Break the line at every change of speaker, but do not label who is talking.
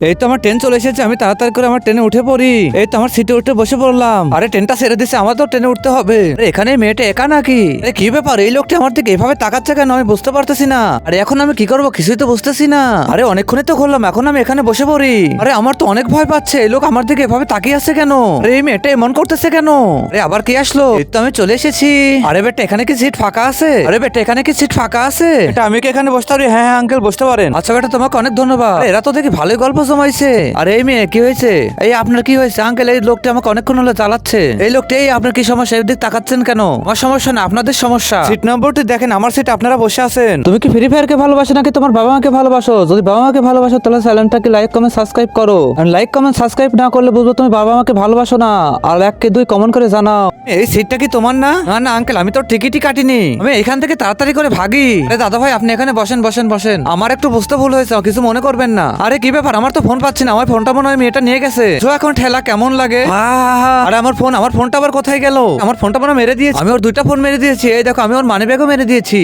এই তো আমার ট্রেন চলে এসেছে, আমি তাড়াতাড়ি করে আমার ট্রেনে উঠে পড়ি। এই তো আমার সিটে উঠে বসে পড়লাম। আরে ট্রেনটা ছেড়ে দিছে, আমার তো ট্রেনে উঠতে হবে। আরে এখানে এই মেয়েটা একা নাকি? আরে কি ব্যাপার, এই লোকটা আমার দিকে এভাবে তাকাচ্ছে কেন আমি বুঝতে পারতেছি না। আরে এখন আমি কি করবো কিছুই তো বুঝতেছি না। আরে অনেকক্ষণই তো করলাম, এখন আমি এখানে বসে পড়ি। আরে আমার তো অনেক ভয় পাচ্ছে, এই লোক আমার দিকে এভাবে তাকিয়ে আছে কেন? আরে এই মেয়েটা এমন করতেছে কেন? আরে আবার কি আসলো? এই তো আমি চলে এসেছি। আরে বেটা এখানে কি সিট ফাঁকা আছে? আরে বেটা এখানে কি সিট ফাঁকা আছে? এটা আমি কি এখানে বসতে পারি? হ্যাঁ হ্যাঁ আঙ্কেল বসতে পারেন। আচ্ছা বেটা তোমাকে অনেক ধন্যবাদ। আরে এরা তো দেখি ভালোই গল্প জমাইছে। আরে এই মেয়ে কি হয়েছে? এই আপনার কি হয়েছে আঙ্কেল? এই লোকটা আমাকে অনেকক্ষণ হলো জ্বালাচ্ছে। এই লোকটা, এই আপনার কি সমস্যা? এদিক তাকাচ্ছেন কেন? আমার সমস্যা না, আপনাদের সমস্যা। সিট নম্বরটি দেখেন, আমার সিট আপনারা বসে আছেন। তুমি কি ফ্রি ফায়ারকে ভালোবাসো নাকি তোমার বাবা মাকে ভালোবাসো? যদি বাবা মাকে ভালোবাসো তাহলে চ্যানেলটাকে লাইক কমেন্ট সাবস্ক্রাইব করো। আর লাইক কমেন্ট সাবস্ক্রাইব না করলে বুঝবো তুমি বাবা মাকে ভালোবাসো না। আর 1 কে 2 কমেন্ট করে জানাও। এই সিটটা কি তোমার না? না না আঙ্কেল, আমি তো টিকিটই কাটিনি। আমি এখান থেকে তাড়াতাড়ি করে ভাগি। আরে দাদা ভাই আপনি এখানে বসেন বসেন বসেন। আমার একটু বুঝতে ভুল হয়েছে, কিছু মনে করবেন না। আরে কি ব্যাপার, আমার তো ফোন পাচ্ছি না। আমার ফোনটা মনে হয় মেয়েটা নিয়ে গেছে। তো এখন ঠেলা কেমন লাগে? আরে আমার ফোনটা আবার কোথায় গেল? আমার ফোনটা মনে হয় মেরে দিয়েছি। আমি ওর 2টা ফোন মেরে দিয়েছি। এই দেখো আমি ওর মানি ব্যাগও মেরে দিয়েছি।